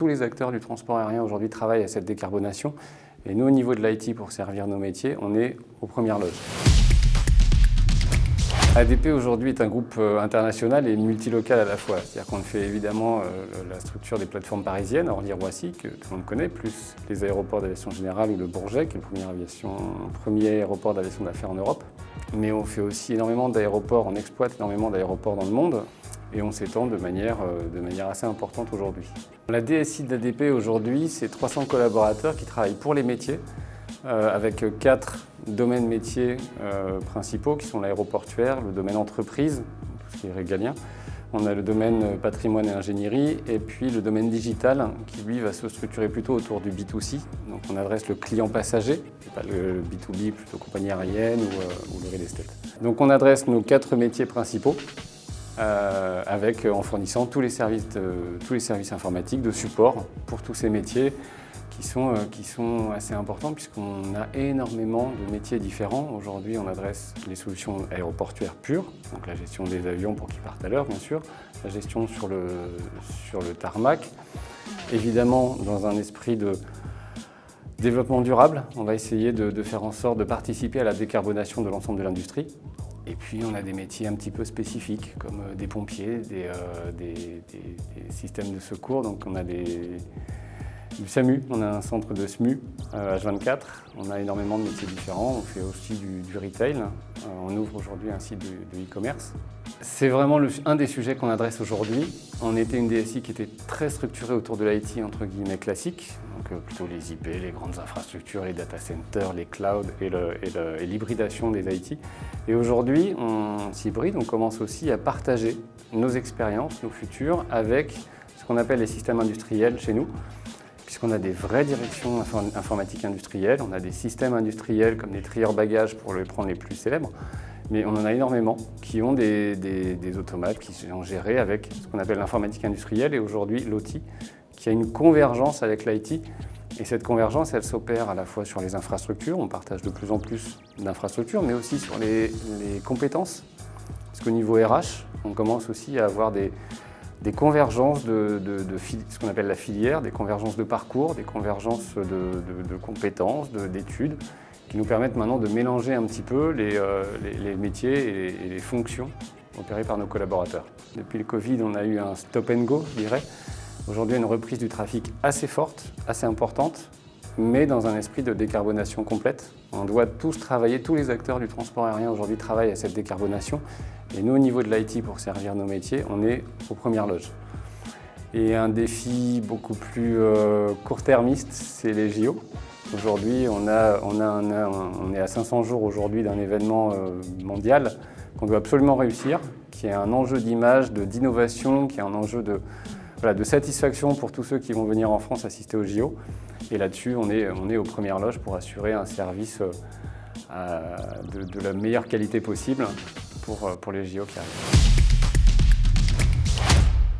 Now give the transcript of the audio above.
Tous les acteurs du transport aérien aujourd'hui travaillent à cette décarbonation et nous, au niveau de l'IT, pour servir nos métiers, on est aux premières loges. ADP aujourd'hui est un groupe international et multilocal à la fois. C'est-à-dire qu'on fait évidemment la structure des plateformes parisiennes, Orly-Roissy, que tout le monde connaît, plus les aéroports d'aviation générale ou le Bourget, qui est le premier aéroport d'aviation d'affaires en Europe. Mais on fait aussi énormément d'aéroports, on exploite énormément d'aéroports dans le monde et on s'étend de manière assez importante aujourd'hui. La DSI d'ADP aujourd'hui, c'est 300 collaborateurs qui travaillent pour les métiers, avec 4 domaines métiers principaux qui sont l'aéroportuaire, le domaine entreprise, tout ce qui est régalien. On a le domaine patrimoine et ingénierie et puis le domaine digital qui lui va se structurer plutôt autour du B2C. Donc on adresse le client passager, et pas le B2B, plutôt compagnie aérienne ou le real estate. Donc on adresse nos 4 métiers principaux en fournissant tous les services informatiques de support pour tous ces métiers qui sont assez importants puisqu'on a énormément de métiers différents. Aujourd'hui, on adresse les solutions aéroportuaires pures, donc la gestion des avions pour qu'ils partent à l'heure, bien sûr, la gestion sur le tarmac. Évidemment, dans un esprit de développement durable, on va essayer de faire en sorte de participer à la décarbonation de l'ensemble de l'industrie. Et puis, on a des métiers un petit peu spécifiques, comme des pompiers, des systèmes de secours. Donc, on a du SAMU, on a un centre de SMU H24, on a énormément de métiers différents, on fait aussi du retail, on ouvre aujourd'hui un site de e-commerce. C'est vraiment un des sujets qu'on adresse aujourd'hui. On était une DSI qui était très structurée autour de l'IT entre guillemets classique, donc plutôt les IP, les grandes infrastructures, les data centers, les clouds et l'hybridation des IT. Et aujourd'hui, on s'hybride, on commence aussi à partager nos expériences, nos futurs avec ce qu'on appelle les systèmes industriels chez nous. Puisqu'on a des vraies directions informatiques industrielles, on a des systèmes industriels comme des trieurs bagages pour les prendre les plus célèbres, mais on en a énormément qui ont des automates qui sont gérés avec ce qu'on appelle l'informatique industrielle et aujourd'hui l'OT, qui a une convergence avec l'IT. Et cette convergence, elle s'opère à la fois sur les infrastructures, on partage de plus en plus d'infrastructures, mais aussi sur les compétences. Parce qu'au niveau RH, on commence aussi à avoir des convergences de ce qu'on appelle la filière, des convergences de parcours, des convergences de compétences, d'études, qui nous permettent maintenant de mélanger un petit peu les métiers et les fonctions opérées par nos collaborateurs. Depuis le Covid, on a eu un stop and go, je dirais. Aujourd'hui, une reprise du trafic assez forte, assez importante, mais dans un esprit de décarbonation complète. On doit tous travailler, tous les acteurs du transport aérien aujourd'hui travaillent à cette décarbonation. Et nous, au niveau de l'IT, pour servir nos métiers, on est aux premières loges. Et un défi beaucoup plus court-termiste, c'est les JO. Aujourd'hui, on est à 500 jours aujourd'hui d'un événement mondial qu'on doit absolument réussir, qui est un enjeu d'image, d'innovation, qui est un enjeu de satisfaction pour tous ceux qui vont venir en France assister aux JO. Et là-dessus, on est aux premières loges pour assurer un service de la meilleure qualité possible pour les JO qui arrivent.